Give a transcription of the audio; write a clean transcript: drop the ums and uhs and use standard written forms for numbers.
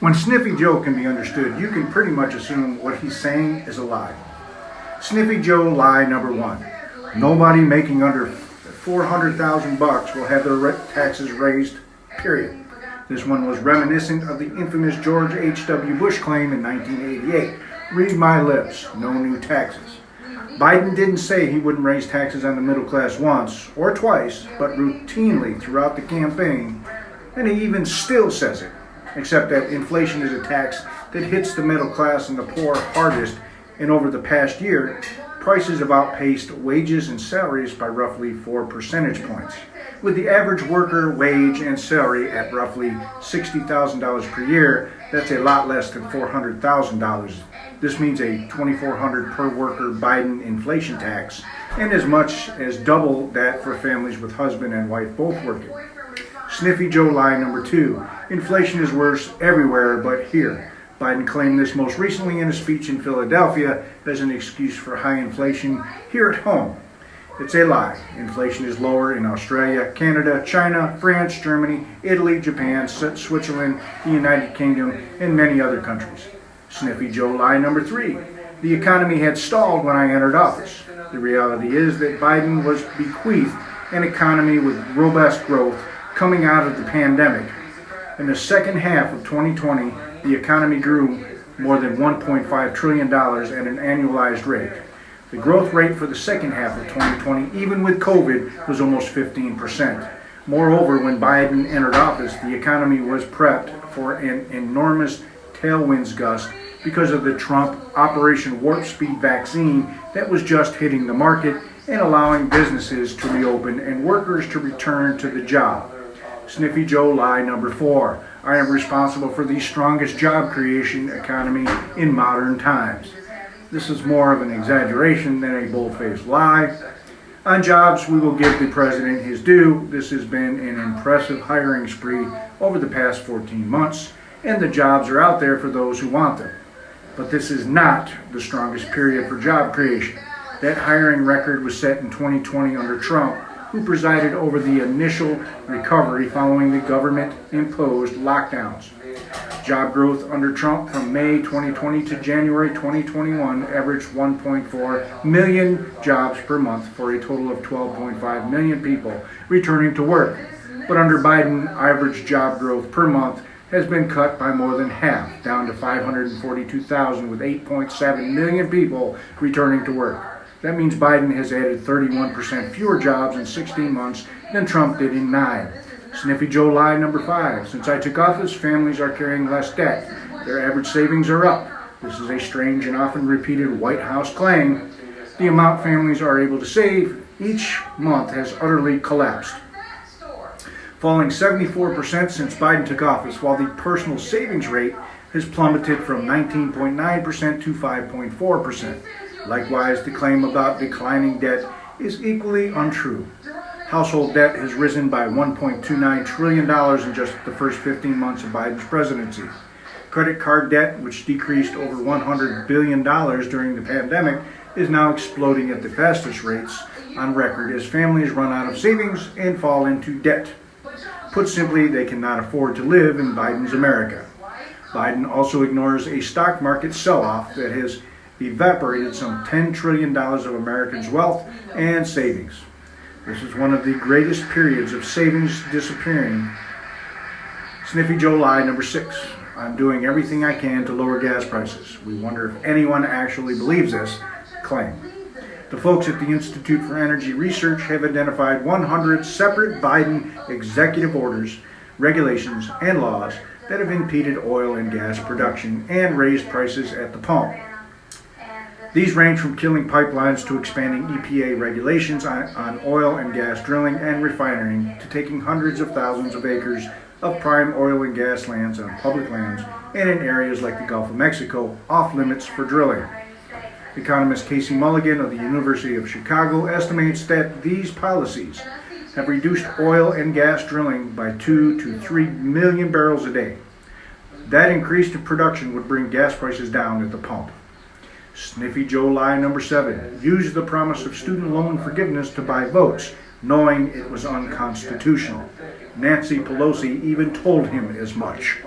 When Sniffy Joe can be understood, you can pretty much assume what he's saying is a lie. Sniffy Joe lie number one. Nobody making under $400,000 will have their taxes raised, period. This one was reminiscent of the infamous George H.W. Bush claim in 1988. Read my lips, no new taxes. Biden didn't say he wouldn't raise taxes on the middle class once or twice, but routinely throughout the campaign, and he even still says it, except that inflation is a tax that hits the middle class and the poor hardest, and over the past year, prices have outpaced wages and salaries by roughly 4 percentage points. With the average worker wage and salary at roughly $60,000 per year, that's a lot less than $400,000. This means a $2,400 per worker Biden inflation tax, and as much as double that for families with husband and wife both working. Sniffy Joe lie number two. Inflation is worse everywhere but here. Biden claimed this most recently in a speech in Philadelphia as an excuse for high inflation here at home. It's a lie. Inflation is lower in Australia, Canada, China, France, Germany, Italy, Japan, Switzerland, the United Kingdom, and many other countries. Sniffy Joe lie number three. The economy had stalled when I entered office. The reality is that Biden was bequeathed an economy with robust growth coming out of the pandemic. In the second half of 2020, the economy grew more than $1.5 trillion at an annualized rate. The growth rate for the second half of 2020, even with COVID, was almost 15%. Moreover, when Biden entered office, the economy was prepped for an enormous tailwinds gust because of the Trump Operation Warp Speed vaccine that was just hitting the market and allowing businesses to reopen and workers to return to the job. Sniffy Joe lie number four. I am responsible for the strongest job creation economy in modern times. This is more of an exaggeration than a bold-faced lie. On jobs, we will give the president his due. This has been an impressive hiring spree over the past 14 months, and the jobs are out there for those who want them. But this is not the strongest period for job creation. That hiring record was set in 2020 under Trump, who presided over the initial recovery following the government-imposed lockdowns. Job growth under Trump from May 2020 to January 2021 averaged 1.4 million jobs per month for a total of 12.5 million people returning to work. But under Biden, average job growth per month has been cut by more than half, down to 542,000 with 8.7 million people returning to work. That means Biden has added 31% fewer jobs in 16 months than Trump did in 9. Sniffy Joe lie number five. Since I took office, families are carrying less debt. Their average savings are up. This is a strange and often repeated White House claim. The amount families are able to save each month has utterly collapsed, falling 74% since Biden took office, while the personal savings rate has plummeted from 19.9% to 5.4%. Likewise, the claim about declining debt is equally untrue. Household debt has risen by $1.29 trillion in just the first 15 months of Biden's presidency. Credit card debt, which decreased over $100 billion during the pandemic, is now exploding at the fastest rates on record as families run out of savings and fall into debt. Put simply, they cannot afford to live in Biden's America. Biden also ignores a stock market sell-off that has evaporated some $10 trillion of Americans' wealth and savings. This is one of the greatest periods of savings disappearing. Sniffy Joe lie number six. I'm doing everything I can to lower gas prices. We wonder if anyone actually believes this claim. The folks at the Institute for Energy Research have identified 100 separate Biden executive orders, regulations, and laws that have impeded oil and gas production and raised prices at the pump. These range from killing pipelines to expanding EPA regulations on oil and gas drilling and refining to taking hundreds of thousands of acres of prime oil and gas lands on public lands and in areas like the Gulf of Mexico off limits for drilling. Economist Casey Mulligan of the University of Chicago estimates that these policies have reduced oil and gas drilling by 2 to 3 million barrels a day. That increased production would bring gas prices down at the pump. Sniffy Joe lie number seven. Used the promise of student loan forgiveness to buy votes, knowing it was unconstitutional. Nancy Pelosi even told him as much.